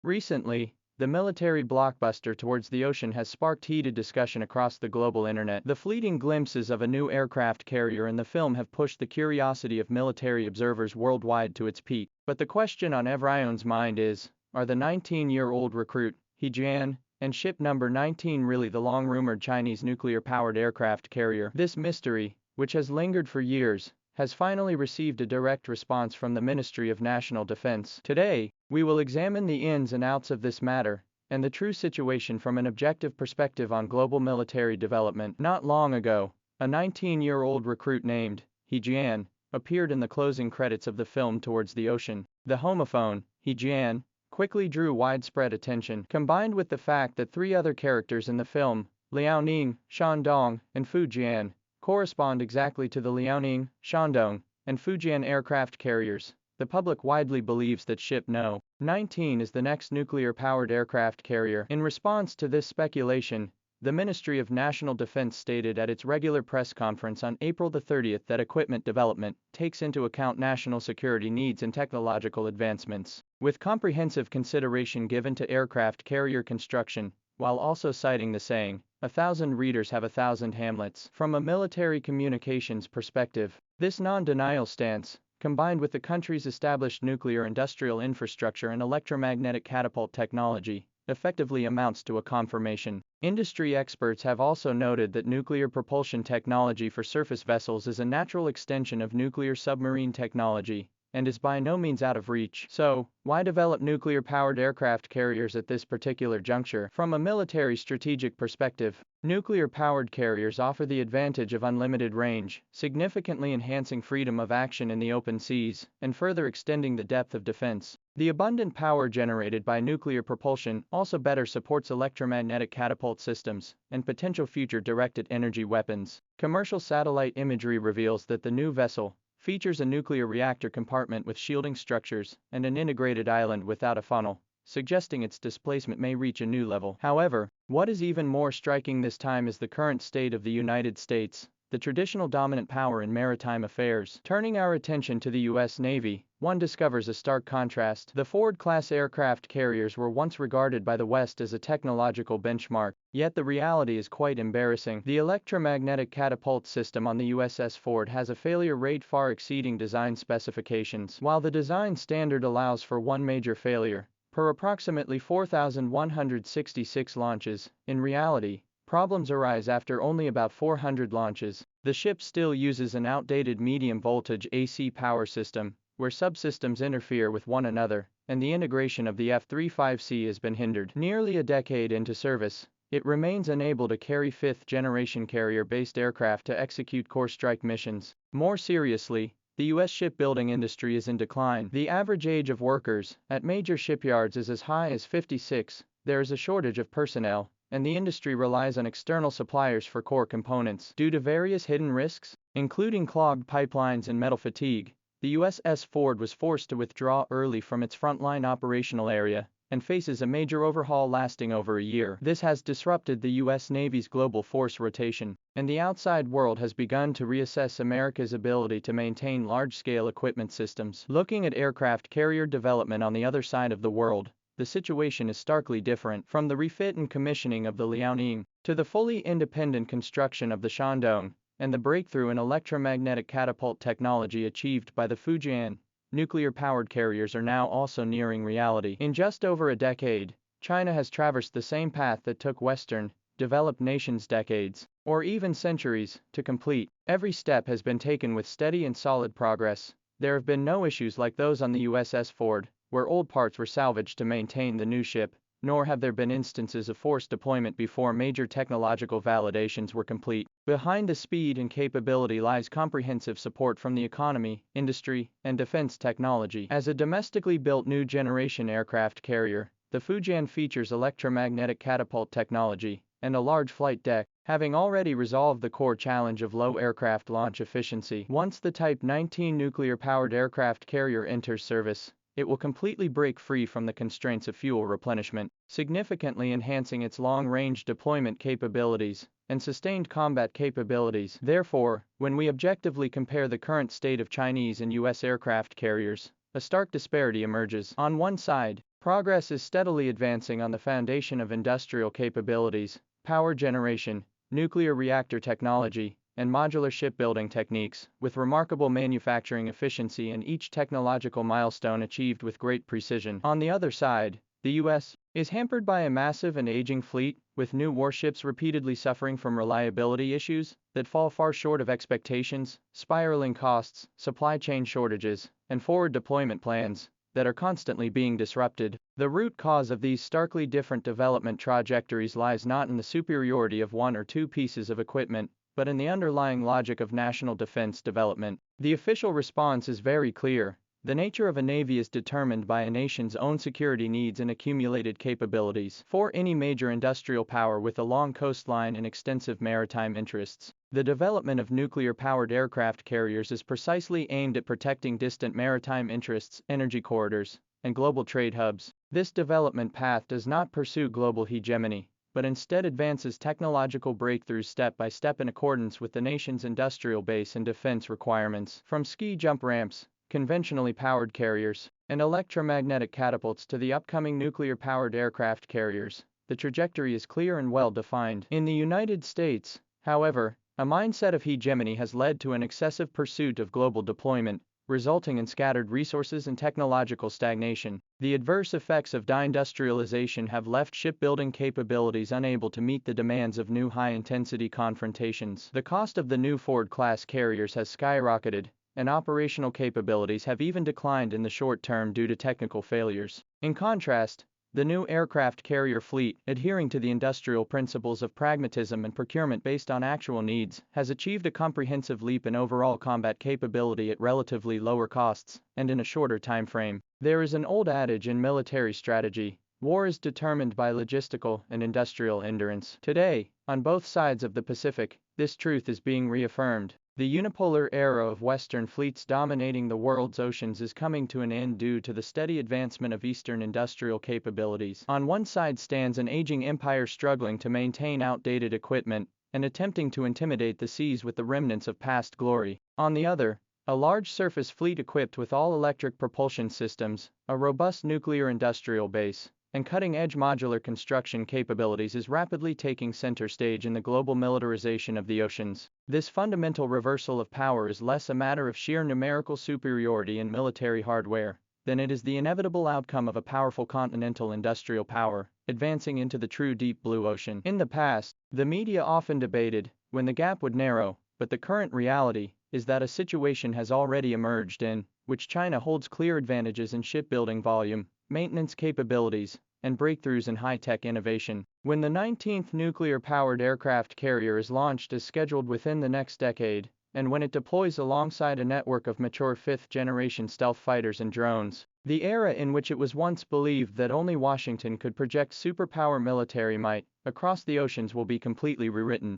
Recently, the military blockbuster Towards the Ocean has sparked heated discussion across the global internet. The fleeting glimpses of a new aircraft carrier in the film have pushed the curiosity of military observers worldwide to its peak. But the question on everyone's mind is, are the 19-year-old recruit, Jian, and ship number 19 really the long-rumored Chinese nuclear-powered aircraft carrier? This mystery, which has lingered for years, has finally received a direct response from the Ministry of National Defense. Today, we will examine the ins and outs of this matter, and the true situation from an objective perspective on global military development. Not long ago, a 19-year-old recruit named Jian appeared in the closing credits of the film Towards the Ocean. The homophone, Jian, quickly drew widespread attention, combined with the fact that three other characters in the film, Liaoning, Shandong, and Fujian, correspond exactly to the Liaoning, Shandong, and Fujian aircraft carriers. The public widely believes that ship No. 19 is the next nuclear-powered aircraft carrier. In response to this speculation, the Ministry of National Defense stated at its regular press conference on April 30 that equipment development takes into account national security needs and technological advancements, with comprehensive consideration given to aircraft carrier construction, while also citing the saying, "1,000 readers have 1,000 Hamlets." From a military communications perspective, this non-denial stance, combined with the country's established nuclear industrial infrastructure and electromagnetic catapult technology, effectively amounts to a confirmation. Industry experts have also noted that nuclear propulsion technology for surface vessels is a natural extension of nuclear submarine technology, and is by no means out of reach. So, why develop nuclear-powered aircraft carriers at this particular juncture? From a military strategic perspective, nuclear-powered carriers offer the advantage of unlimited range, significantly enhancing freedom of action in the open seas, and further extending the depth of defense. The abundant power generated by nuclear propulsion also better supports electromagnetic catapult systems and potential future directed energy weapons. Commercial satellite imagery reveals that the new vessel features a nuclear reactor compartment with shielding structures and an integrated island without a funnel, suggesting its displacement may reach a new level. However, what is even more striking this time is the current state of the United States, the traditional dominant power in maritime affairs. Turning our attention to the U.S. Navy, one discovers a stark contrast. The Ford-class aircraft carriers were once regarded by the West as a technological benchmark, yet the reality is quite embarrassing. The electromagnetic catapult system on the USS Ford has a failure rate far exceeding design specifications. While the design standard allows for one major failure per approximately 4,166 launches, in reality, problems arise after only about 400 launches. The ship still uses an outdated medium-voltage AC power system, where subsystems interfere with one another, and the integration of the F-35C has been hindered. Nearly a decade into service, it remains unable to carry fifth-generation carrier-based aircraft to execute core strike missions. More seriously, the U.S. shipbuilding industry is in decline. The average age of workers at major shipyards is as high as 56. There is a shortage of personnel, and the industry relies on external suppliers for core components. Due to various hidden risks, including clogged pipelines and metal fatigue, the USS Ford was forced to withdraw early from its frontline operational area, and faces a major overhaul lasting over a year. This has disrupted the U.S. Navy's global force rotation, and the outside world has begun to reassess America's ability to maintain large-scale equipment systems. Looking at aircraft carrier development on the other side of the world, the situation is starkly different. From the refit and commissioning of the Liaoning, to the fully independent construction of the Shandong, and the breakthrough in electromagnetic catapult technology achieved by the Fujian, nuclear-powered carriers are now also nearing reality. In just over a decade, China has traversed the same path that took Western, developed nations decades, or even centuries, to complete. Every step has been taken with steady and solid progress. There have been no issues like those on the USS Ford, where old parts were salvaged to maintain the new ship, nor have there been instances of forced deployment before major technological validations were complete. Behind the speed and capability lies comprehensive support from the economy, industry, and defense technology. As a domestically built new generation aircraft carrier, the Fujian features electromagnetic catapult technology and a large flight deck, having already resolved the core challenge of low aircraft launch efficiency. Once the Type 19 nuclear-powered aircraft carrier enters service, it will completely break free from the constraints of fuel replenishment, significantly enhancing its long-range deployment capabilities and sustained combat capabilities. Therefore, when we objectively compare the current state of Chinese and U.S. aircraft carriers, a stark disparity emerges. On one side, Progress is steadily advancing on the foundation of industrial capabilities, power generation, nuclear reactor technology, and modular shipbuilding techniques, with remarkable manufacturing efficiency and each technological milestone achieved with great precision. On the other side, the U.S. is hampered by a massive and aging fleet, with new warships repeatedly suffering from reliability issues that fall far short of expectations, spiraling costs, supply chain shortages, and forward deployment plans that are constantly being disrupted. The root cause of these starkly different development trajectories lies not in the superiority of one or two pieces of equipment, but in the underlying logic of national defense development. The official response is very clear. The nature of a navy is determined by a nation's own security needs and accumulated capabilities. For any major industrial power with a long coastline and extensive maritime interests, the development of nuclear-powered aircraft carriers is precisely aimed at protecting distant maritime interests, energy corridors, and global trade hubs. This development path does not pursue global hegemony, but instead advances technological breakthroughs step by step in accordance with the nation's industrial base and defense requirements. From ski jump ramps, conventionally powered carriers, and electromagnetic catapults to the upcoming nuclear-powered aircraft carriers, the trajectory is clear and well-defined. In the United States, however, a mindset of hegemony has led to an excessive pursuit of global deployment, resulting in scattered resources and technological stagnation. The adverse effects of deindustrialization have left shipbuilding capabilities unable to meet the demands of new high-intensity confrontations. The cost of the new Ford-class carriers has skyrocketed, and operational capabilities have even declined in the short term due to technical failures. In contrast, the new aircraft carrier fleet, adhering to the industrial principles of pragmatism and procurement based on actual needs, has achieved a comprehensive leap in overall combat capability at relatively lower costs and in a shorter time frame. There is an old adage in military strategy: war is determined by logistical and industrial endurance. Today, on both sides of the Pacific, this truth is being reaffirmed. The unipolar era of Western fleets dominating the world's oceans is coming to an end due to the steady advancement of Eastern industrial capabilities. On one side stands an aging empire struggling to maintain outdated equipment and attempting to intimidate the seas with the remnants of past glory. On the other, a large surface fleet equipped with all-electric propulsion systems, a robust nuclear industrial base, and cutting-edge modular construction capabilities is rapidly taking center stage in the global militarization of the oceans. This fundamental reversal of power is less a matter of sheer numerical superiority in military hardware than it is the inevitable outcome of a powerful continental industrial power advancing into the true deep blue ocean. In the past, the media often debated when the gap would narrow, but the current reality is that a situation has already emerged in which China holds clear advantages in shipbuilding volume, maintenance capabilities, and breakthroughs in high-tech innovation. When the 19th nuclear-powered aircraft carrier is launched as scheduled within the next decade, and when it deploys alongside a network of mature fifth-generation stealth fighters and drones, the era in which it was once believed that only Washington could project superpower military might across the oceans will be completely rewritten.